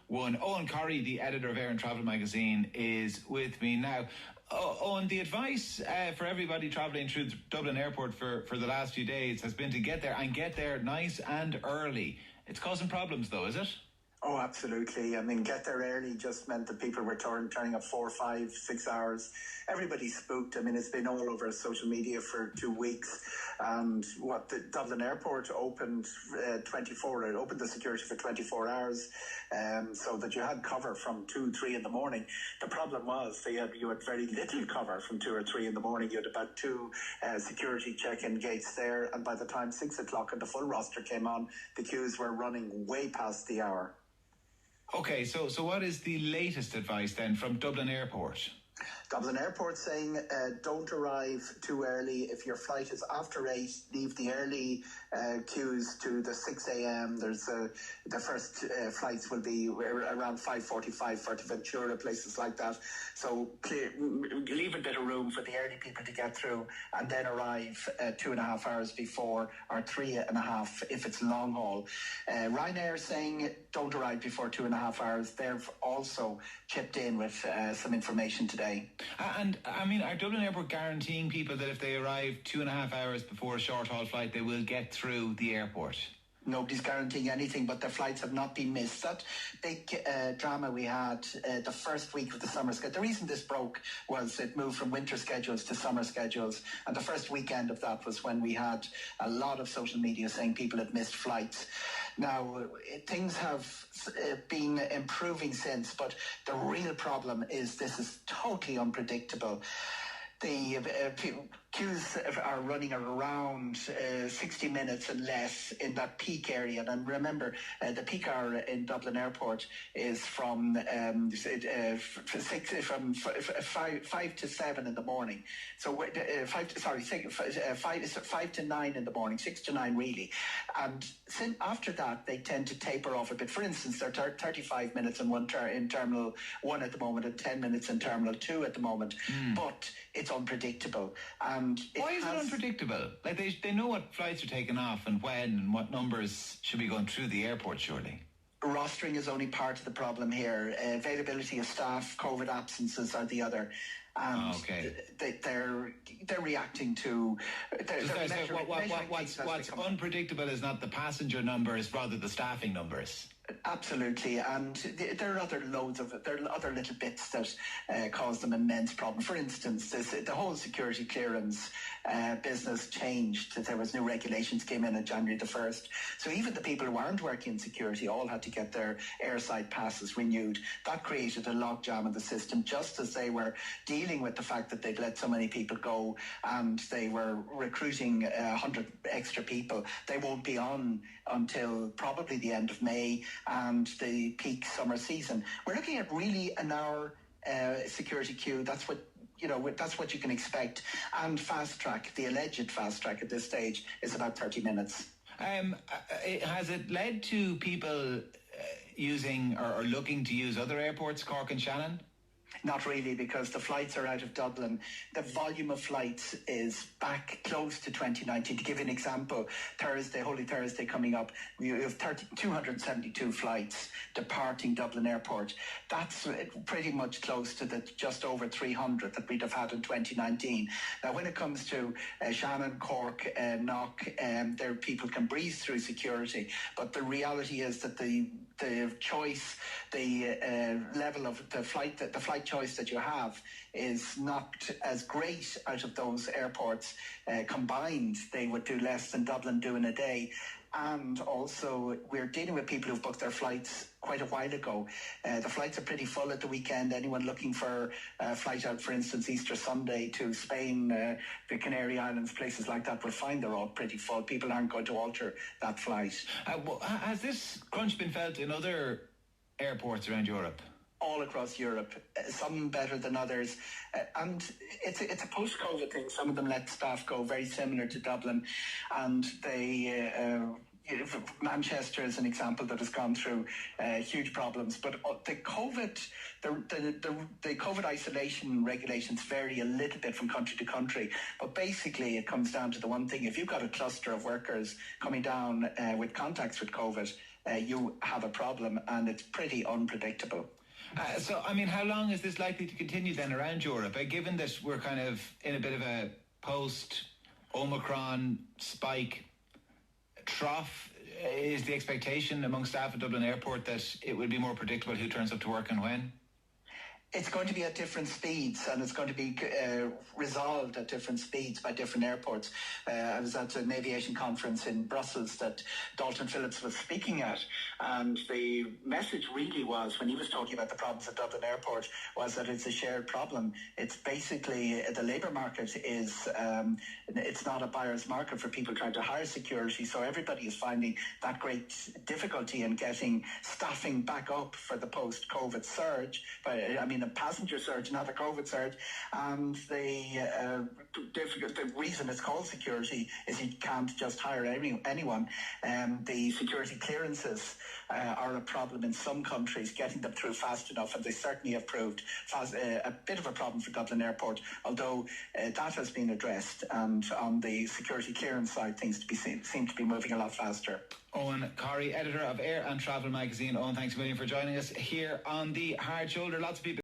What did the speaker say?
one. Eoghan Corry, the editor of Air and Travel magazine, is with me now. Eoghan, the advice for everybody travelling through Dublin Airport for the last few days has been to get there nice and early. It's causing problems though, is it? Oh, absolutely. I mean, get there early just meant that people were turning up 4, 5, 6 hours. Everybody's spooked. I mean, it's been all over social media for 2 weeks. And the Dublin Airport opened it opened the security for 24 hours, so that you had cover from 2, 3 in the morning. The problem was you had very little cover from 2 or 3 in the morning. You had about 2 security check-in gates there. And by the time 6 o'clock and the full roster came on, the queues were running way past the hour. Okay, so what is the latest advice then from Dublin Airport? Dublin Airport saying don't arrive too early. If your flight is after 8, leave the early queues to the 6 a.m. There's the first flights will be around 5:45 for Ventura, places like that. So leave a bit of room for the early people to get through, and then arrive 2.5 hours before, or 3.5 if it's long haul. Ryanair saying don't arrive before 2.5 hours. They've also chipped in with some information today. And I mean, are Dublin Airport guaranteeing people that if they arrive 2.5 hours before a short haul flight, they will get through the airport? Nobody's guaranteeing anything, but their flights have not been missed. That big drama we had the first week of the summer schedule. The reason this broke was it moved from winter schedules to summer schedules, and the first weekend of that was when we had a lot of social media saying people had missed flights. Now, things have been improving since, but the real problem is this is totally unpredictable. The queues are running around 60 minutes and less in that peak area. And remember, the peak hour in Dublin Airport is from 5 to 7 in the morning. So 5 to 9 in the morning, 6 to 9 really. And after that, they tend to taper off a bit. For instance, they're 35 minutes in in Terminal 1 at the moment and 10 minutes in Terminal 2 at the moment. But it's unpredictable. And why is it unpredictable? Like they know what flights are taking off and when and what numbers should be going through the airport, surely. Rostering is only part of the problem here. Availability of staff, COVID absences are the other. And they're reacting to... What's unpredictable is not the passenger numbers, rather the staffing numbers. Absolutely, and there are other little bits that cause them immense problem. For instance, the whole security clearance business changed. There was new regulations came in on January the 1st. So even the people who aren't working in security all had to get their airside passes renewed. That created a logjam in the system, just as they were dealing with the fact that they'd let so many people go and they were recruiting 100 extra people. They won't be on until probably the end of May and the peak summer season. We're looking at really an hour security queue. That's what you can expect. And fast track, the alleged fast track at this stage, is about 30 minutes. Has it led to people using or looking to use other airports, Cork and Shannon? Not really, because the flights are out of Dublin. The volume of flights is back close to 2019. To give you an example, Holy Thursday coming up, we have 272 flights departing Dublin Airport. That's pretty much close to the just over 300 that we'd have had in 2019. Now, when it comes to Shannon, Cork, Knock, there people can breeze through security, but the reality is that the choice, the level of the flight choice that you have is not as great out of those airports. Combined, they would do less than Dublin do in a day. And also, we're dealing with people who've booked their flights quite a while ago. The flights are pretty full at the weekend. Anyone looking for a flight out, for instance, Easter Sunday to Spain, the Canary Islands, places like that, will find they're all pretty full. People aren't going to alter that flight. Has this crunch been felt in other airports around Europe? All across Europe, some better than others, and it's a post-COVID thing. Some of them let staff go, very similar to Dublin, and they Manchester is an example that has gone through huge problems. But the COVID isolation regulations vary a little bit from country to country. But basically, it comes down to the one thing: if you've got a cluster of workers coming down with contacts with COVID, you have a problem, and it's pretty unpredictable. So, I mean, how long is this likely to continue then around Europe? Given that we're kind of in a bit of a post-Omicron spike trough, is the expectation among staff at Dublin Airport that it will be more predictable who turns up to work and when? It's going to be at different speeds, and it's going to be resolved at different speeds by different airports. I was at an aviation conference in Brussels that Dalton Phillips was speaking at, and the message really was, when he was talking about the problems at Dublin Airport, was that it's a shared problem. It's basically, the labour market is, it's not a buyer's market for people trying to hire security, so everybody is finding that great difficulty in getting staffing back up for the post-COVID surge. But I mean, the passenger surge, not the COVID surge, and the reason it's called security is you can't just hire anyone. The security clearances are a problem in some countries, getting them through fast enough, and they certainly have proved a bit of a problem for Dublin Airport, although that has been addressed, and on the security clearance side, things seem to be moving a lot faster. Eoghan Corry, editor of Air and Travel magazine. Eoghan, thanks a million for joining us here on The Hard Shoulder. Lots of people